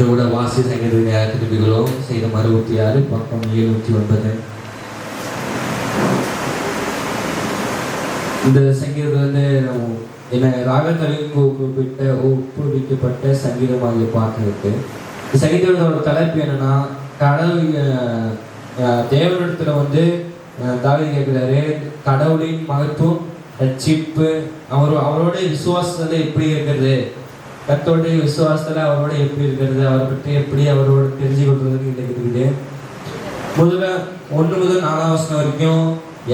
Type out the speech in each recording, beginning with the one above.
இதோட வாசி சங்கீத திருப்பிகளோ செய்த 66 பக்கம் 79. இந்த சங்கீதத்தில் வந்து என்ன ராகத்தலைக்கு ஒப்புவிக்கப்பட்ட சங்கீதமாக பாட்டு இருக்கு. இந்த சங்கீதத்தோட தலைப்பு என்னன்னா, கடவுள் தேவனிடத்துல வந்து தாவீது கேட்கிறாரு, கடவுளின் மகத்துவம், ரட்சிப்பு, அவரோட விசுவாசத்துல எப்படி இருக்கிறது, கர்த்தருடைய விசுவாசத்துல அவரோட எப்படி இருக்கிறது, அவரை பற்றி எப்படி அவரோட தெரிஞ்சு கொள்றதுன்னு இருக்குது. முதல்ல 1 முதல் 4 வசனம் வரைக்கும்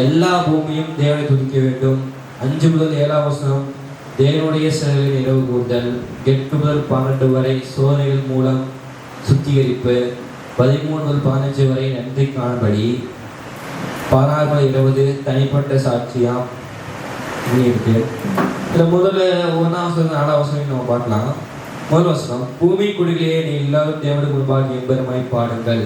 எல்லா பூமியும் தேவனை துதிக்க வேண்டும். 5 முதல் 7 வசனம் தேவனுடைய செயல்களில் இரவு கூறுதல். 8 முதல் 12 வரை சோதனைகள் மூலம் சுத்திகரிப்பு. 13 முதல் 15 வரை நன்றி காணும்படி. 16 முதல் 20 தனிப்பட்ட சாட்சியா இருக்கு. இதில் முதல்ல 1 வசனம் 4 வசனம் நம்ம பார்க்கலாம். முதல் வசனம், பூமி குடிகளே நீ எல்லாரும் தேவனுக்கு முன்பாக எம்பெருமாய் பாடுங்கள்,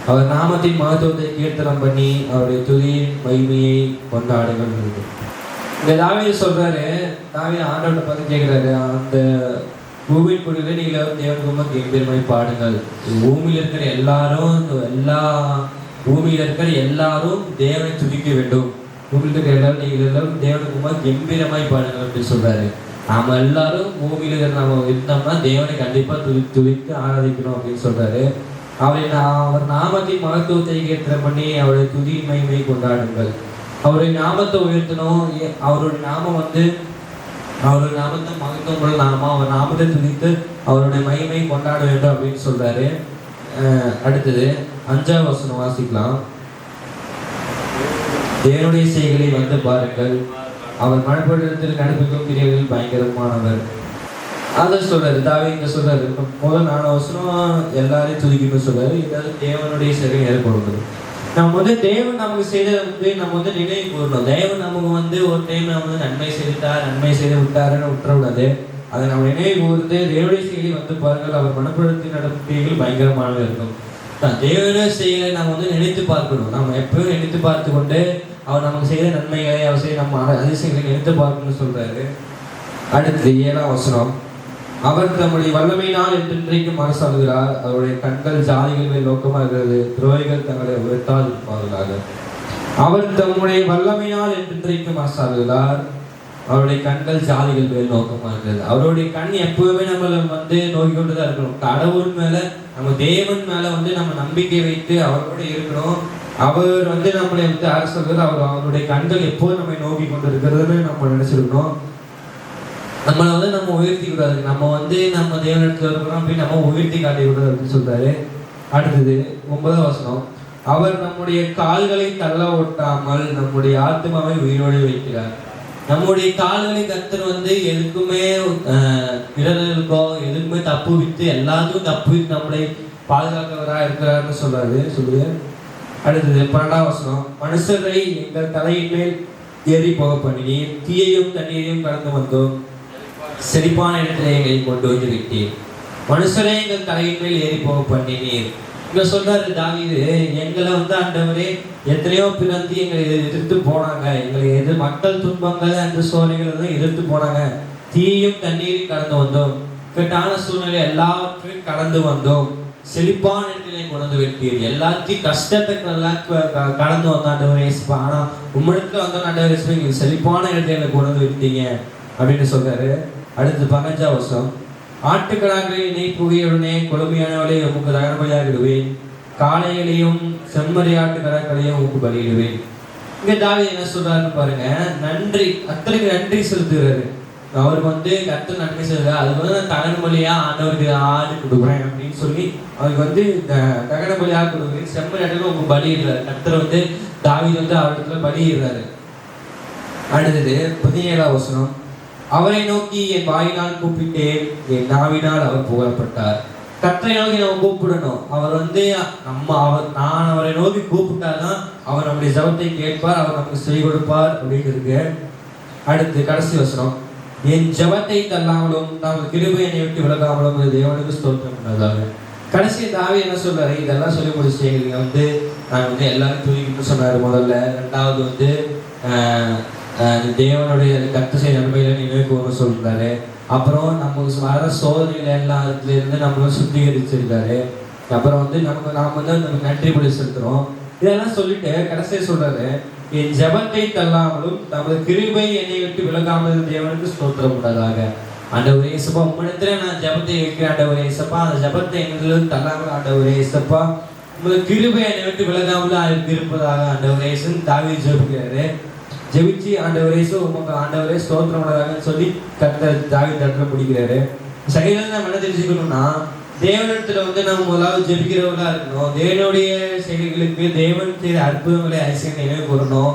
அவர் நாமத்தின் மகத்துவத்தை கீர்த்தனம் பண்ணி அவருடைய துதியின் மகிமையை கொண்டாடுங்கள். இந்த தாவீது சொல்றாரு, தாவீது ஆண்டவரை பார்த்து கேட்கிறாரு, அந்த பூமியின் குடிகளே நீ எல்லாரும் தேவனுக்கு முன்பாக எம்பெருமாய் பாடுங்கள். பூமியில் இருக்கிற எல்லாரும் பூமியில் இருக்கிற எல்லாரும் தேவனை துதிக்க வேண்டும். பூமியில் இருக்கிற எல்லாரும் நீங்கள் எல்லாரும் தேவனுக்கு முன்பாக கம்பீரமாய் பாடுங்கள் அப்படின்னு சொல்றாரு. நாம எல்லாரும் பூமியில நம்ம இருந்தோம்னா தேவனை கண்டிப்பா துதித்து ஆராதிக்கணும் அப்படின்னு சொல்றாரு. அவர் நாமத்தின் மகத்துவத்தை கீர்த்தனம் பண்ணி அவருடைய துதியின் மகிமையை கொண்டாடுங்கள். அவருடைய நாமத்தை உயர்த்தணும். அவருடைய நாமம் வந்து அவருடைய நாமத்தை மகத்துவம் நாம அவர் நாமத்தை துதித்து அவருடைய மகிமையை கொண்டாட வேண்டும் அப்படின்னு சொல்றாரு. அடுத்தது 5ஆம் வசனம் வாசிக்கலாம். தேவனுடைய செய்களை வந்து பாருங்கள், அவர் மழைப்படத்தில் நடப்பிக்கும் கிரியைகள் பயங்கரமானவர். அதை சொல்றாரு தாவீது. இங்க சொல்றாரு, முதல் 4 வசனம் எல்லாரையும் துதிக்கணும்னு சொல்றாரு. இதாவது தேவனுடைய செயலை ஏற்படுறது. நம்ம வந்து தேவன் நமக்கு செய்ததை வந்து நம்ம வந்து நினைவு கூறணும். தேவன் நமக்கு வந்து ஒரு டைம் நம்ம வந்து நன்மை செய்து விட்டாருன்னு விட்டுறக்கூடாது. அதை நம்ம நினைவு கூர்ந்து தேவனுடைய செயலை வந்து பாருங்கள், அவர் மனப்படத்தில் நடப்பிகள் பயங்கரமானவர் இருக்கும். தேவனுடைய செயலை நம்ம வந்து நினைத்து பார்க்கணும். நம்ம எப்பவும் நினைத்து பார்த்து கொண்டு அவர் நமக்கு செய்த நன்மைகளை அவர் செய்ய நம்ம அதிசயங்களை நினைத்து பார்க்கணும்னு சொல்றாரு. அடுத்து 7ஆம் வசனம், அவர் தம்முடைய வல்லமையினால் என்றென்றைக்கும் அரசாளுகிறார், அவருடைய கண்கள் ஜாதிகள் மேல் நோக்கமாக இருக்கிறது, துரோகிகள் தங்களை உயர்த்தால் இருப்பார்களாக. அவர் தம்முடைய வல்லமையினால் என்றென்றைக்கும் அரசாளுகிறார், அவருடைய கண்கள் ஜாதிகள் மேல் நோக்கமாக இருக்கிறது. அவருடைய கண் எப்பவுமே நம்மளை வந்து நோக்கி கொண்டுதான் இருக்கணும். கடவுள் மேல, நம்ம தேவன் மேல வந்து நம்ம நம்பிக்கை வைத்து அவரோட இருக்கணும். அவர் வந்து நம்மளை வந்து அரசாளுகிறார், அவருடைய கண்கள் எப்போது நம்மை நோக்கி கொண்டு இருக்கிறதுன்னு நம்ம நினைச்சிருக்கணும். நம்மளை வந்து நம்ம உயர்த்தி கூடாது. நம்ம வந்து நம்ம தேவனிடத்துல இருக்கிறோம் அப்படின்னு நம்ம உயர்த்தி காட்டி கூடாது அப்படின்னு சொல்றாரு. அடுத்தது 9ஆம் வசனம், அவர் நம்முடைய கால்களை தள்ள ஒட்டாமல் நம்முடைய ஆத்மாவை உயிரோடு வைக்கிறார். நம்முடைய கால்களை கர்த்தர் வந்து எதுக்குமே இடர்களுக்கோ எதுக்குமே தப்பு விட்டு எல்லாத்துக்கும் தப்பு விட்டு நம்மளை பாதுகாக்கிறவராக இருக்கிறார்னு சொல்லுது. அடுத்தது 12ஆம் வசனம், மனுஷரை எங்கள் தலையின் மேல் ஏறி போக பண்ணினீர், தீயையும் தண்ணீரையும் கடந்து வந்தோம், செழிப்பான இடத்துல எங்களை கொண்டு வந்து விட்டீர். மனுஷரே எங்கள் தலையின் மேல் ஏறி போக பண்ணினீர். இங்க சொல்றாரு தாவீது, எங்களை வந்து ஆண்டவரே எத்தனையோ பிறந்து எங்களை எதிர்த்து போனாங்க, எங்களை மக்கள் துன்பங்கள் அந்த சோதனைகள் எல்லாம் எதிர்த்து போனாங்க, தீயும் தண்ணீரையும் கடந்து வந்தோம், கெட்டான சூழ்நிலை எல்லாவற்றையும் கடந்து வந்தோம், செழிப்பான இடத்திலே கொண்டு விட்டீர். எல்லாத்தையும் கஷ்டத்துக்கு எல்லாம் கடந்து வந்த ஆண்டவரே, ஆனா உம்மிடத்துல வந்த ஆண்டவரே எங்களுக்கு செழிப்பான இடத்துல கொண்டு விட்டீங்க அப்படின்னு சொல்றாரு. அடுத்து 15ஆம் வசனம், ஆட்டுக்கடாக்களை நெய் புகையுடனே கொழுமையானவளை உமக்கு தகனபலியாகிடுவேன், காளைகளையும் செம்மறி ஆட்டுக்கடாக்களையும் உமக்கு பலியிடுவேன். இங்க தாவீது என்ன சொல்றாருன்னு பாருங்க, நன்றி, கர்த்தருக்கு நன்றி செலுத்துகிறாரு. அவருக்கு வந்து கர்த்தர் நன்மை செய்கிறார், அதுக்கு வந்து நான் தகன பலியா ஆண்டவருக்கு ஆடு கொடுக்குறேன் அப்படின்னு சொல்லி அவருக்கு வந்து தகன பலியாக கொடுக்குறேன், செம்மறி ஆட்டுக்கு உங்க பலியிடுறாரு. கர்த்தர் வந்து தாவீது வந்து அவரிடத்துல பலியிடுறாரு. அடுத்தது 17ஆம் வசனம், அவரை நோக்கி என் வாயினால் கூப்பிட்டேன், என் நாவினால் அவர் புகழப்பட்டார். கர்த்தரை நோக்கி நம்ம கூப்பிடணும். அவர் வந்து நான் அவரை நோக்கி கூப்பிட்டாதான் அவர் நம்முடைய ஜெபத்தை கேட்பார், அவர் நமக்கு செவி கொடுப்பார் அப்படின்னு இருக்கு. அடுத்து கடைசி வசனம், என் ஜெபத்தை தள்ளாமலும் நாங்கள் கிருபை என்னை விட்டு விலகாமலும் தேவனுக்கு ஸ்தோத்திரம் பண்ணதாக. கடைசி தாவீது என்ன சொல்றாரு, இதெல்லாம் சொல்லி முடிச்சு எங்களுக்கு வந்து நாங்கள் வந்து எல்லாரும் தூக்கிட்டு சொன்னாரு முதல்ல. 2வது வந்து தேவனுடைய கர்த்தர் செய்த நன்மைகளை நினைவு கூற சொல்றாரு. அப்புறம் நமக்கு வர சோதனைகள் எல்லாத்துலேருந்து நம்மளை சுத்திகரிச்சிருக்காரு. அப்புறம் வந்து நாம் வந்து நமக்கு நன்றி பலி செலுத்துகிறோம். இதெல்லாம் சொல்லிட்டு கடைசியாக சொல்றாரு, என் ஜெபத்தை தள்ளாமலும் நமது கிருபை என்னை விட்டு விலகாமல் தேவனுக்கு ஸ்தோத்திரம் உண்டாதாக. ஆண்டவரே இயேசுப்பா, உம்மிடத்துல நான் ஜெபத்தை வைக்கிறேன். ஆண்டவரே இயேசுப்பா, அந்த ஜெபத்தை எங்களிலிருந்து தள்ளாமல் ஆண்டவரே இயேசுப்பா, உங்களது கிருபை என்னை விட்டு விலகாமல் இருப்பதாக ஆண்டவரே இயேசுன்னு தாவீது ஜெபிக்கிறாரு. ஜெபிச்சு ஆண்டவரே இயேசு உமக்கு ஆண்டவரே ஸ்தோத்திரம் உண்டாதாக சொல்லி தாவீது தட்டல பிடிக்கிறாரு. சைடில் நம்ம என்ன தெரிஞ்சுக்கணும்னா, தேவனிடத்துல வந்து நம்ம முதலாவது ஜெபிக்கிறவர்களா இருக்கணும். தேவனுடைய செயல்களுக்கு தேவன் செய்த அற்புதங்களை அதிசயம் நினைவு கூறணும்.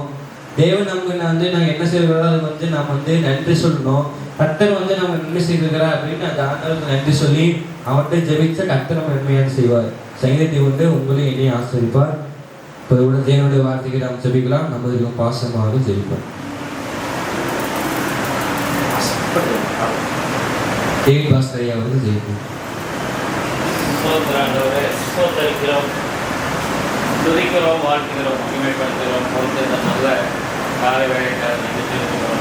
தேவன் நமக்கு வந்து நாங்கள் என்ன செய்கிறோம் அது வந்து நாம் வந்து நன்றி சொல்லணும். கர்த்தர் வந்து நம்ம நன்மை செய்திருக்கிறா அப்படின்னு அந்த ஆண்டவருக்கு நன்றி சொல்லி அவர்கிட்ட ஜெபிச்ச கர்த்தர் நம்ம நன்மையான செய்வார். சங்கீதத்தை வந்து உங்களையும் என்னையும் ஆசிரிப்பார். இப்போ கூட தேவனுடைய வார்த்தைக்கு நாம் ஜெபிக்கலாம். நம்ம பாசமாக ஜெபிப்போம். தேவி பாஸ்கரையா வந்து ஜெயிப்போம். சோதரிக்கிறோம், துதிக்கிறோம், வாழ்த்துகிறோம், மகிமைப்படுத்துகிறோம். நல்ல காலை வேலைக்காக நன்றி தெரிவிக்கிறோம்.